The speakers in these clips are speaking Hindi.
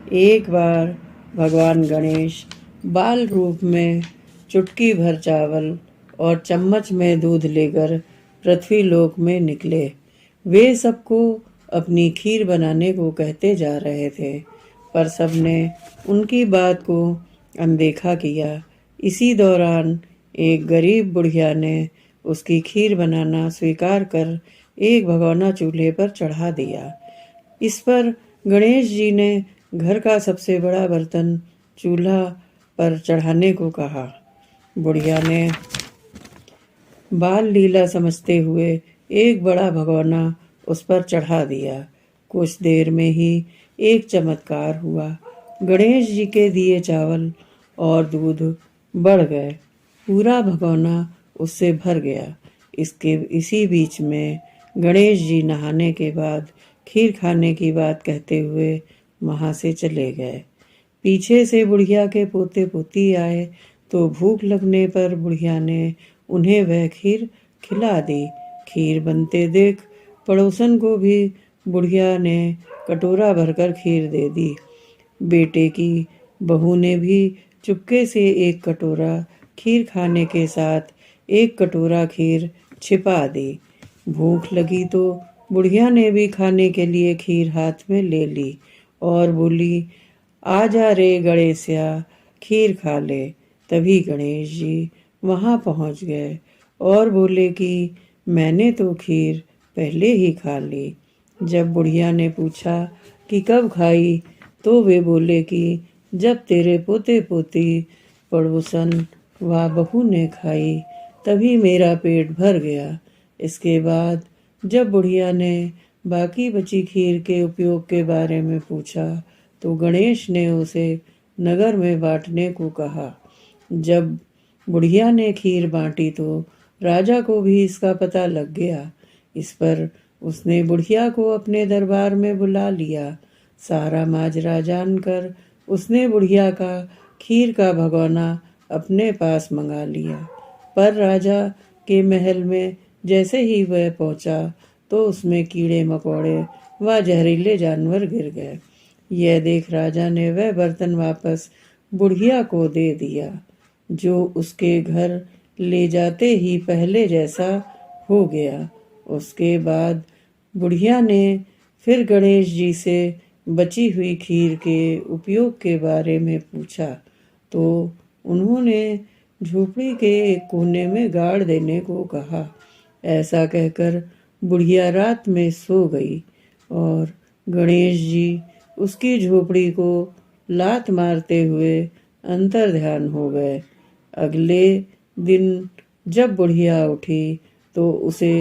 एक बार भगवान गणेश बाल रूप में चुटकी भर चावल और चम्मच में दूध लेकर पृथ्वी लोक में निकले। वे सबको अपनी खीर बनाने को कहते जा रहे थे, पर सबने उनकी बात को अनदेखा किया। इसी दौरान एक गरीब बुढ़िया ने उसकी खीर बनाना स्वीकार कर एक भगोना चूल्हे पर चढ़ा दिया। इस पर गणेश जी ने घर का सबसे बड़ा बर्तन चूल्हा पर चढ़ाने को कहा। बुढ़िया ने बाल लीला समझते हुए एक बड़ा भगोना उस पर चढ़ा दिया। कुछ देर में ही एक चमत्कार हुआ। गणेश जी के दिए चावल और दूध बढ़ गए। पूरा भगोना उससे भर गया। इसी बीच में गणेश जी नहाने के बाद खीर खाने की बात कहते हुए वहां से चले गए। पीछे से बुढ़िया के पोते पोती आए तो भूख लगने पर बुढ़िया ने उन्हें वह खीर खिला दी। खीर बनते देख पड़ोसन को भी बुढ़िया ने कटोरा भरकर खीर दे दी। बेटे की बहू ने भी चुपके से एक कटोरा खीर खाने के साथ एक कटोरा खीर छिपा दी। भूख लगी तो बुढ़िया ने भी खाने के लिए खीर हाथ में ले ली और बोली, आजा रे गणेशया, खीर खा ले। तभी गणेश जी वहां पहुंच गए और बोले कि मैंने तो खीर पहले ही खा ली। जब बुढ़िया ने पूछा कि कब खाई, तो वे बोले कि जब तेरे पोते पोती पड़ोसन व बहू ने खाई तभी मेरा पेट भर गया। इसके बाद जब बुढ़िया ने बाकी बची खीर के उपयोग के बारे में पूछा तो गणेश ने उसे नगर में बांटने को कहा। जब बुढ़िया ने खीर बांटी तो राजा को भी इसका पता लग गया। इस पर उसने बुढ़िया को अपने दरबार में बुला लिया। सारा माजरा जानकर उसने बुढ़िया का खीर का भगोना अपने पास मंगा लिया। पर राजा के महल में जैसे ही वह पहुंचा तो उसमें कीड़े मकोड़े व जहरीले जानवर गिर गए। यह देख राजा ने वह बर्तन वापस बुढ़िया को दे दिया, जो उसके घर ले जाते ही पहले जैसा हो गया। उसके बाद बुढ़िया ने फिर गणेश जी से बची हुई खीर के उपयोग के बारे में पूछा तो उन्होंने झोपड़ी के एक कोने में गाड़ देने को कहा। ऐसा कहकर बुढ़िया रात में सो गई और गणेश जी उसकी झोपड़ी को लात मारते हुए अंतर ध्यान हो गए। अगले दिन जब बुढ़िया उठी तो उसे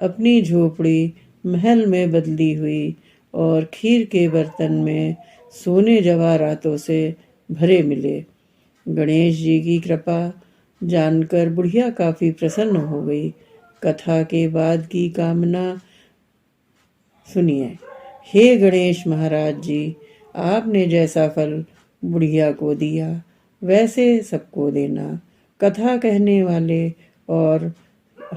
अपनी झोपड़ी महल में बदली हुई और खीर के बर्तन में सोने जवाहरातों से भरे मिले। गणेश जी की कृपा जानकर बुढ़िया काफी प्रसन्न हो गई। कथा के बाद की कामना सुनिए। हे गणेश महाराज जी, आपने जैसा फल बुढ़िया को दिया वैसे सबको देना। कथा कहने वाले और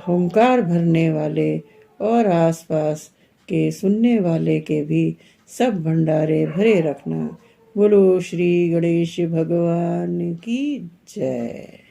हुंकार भरने वाले और आसपास के सुनने वाले के भी सब भंडारे भरे रखना। बोलो श्री गणेश भगवान की जय।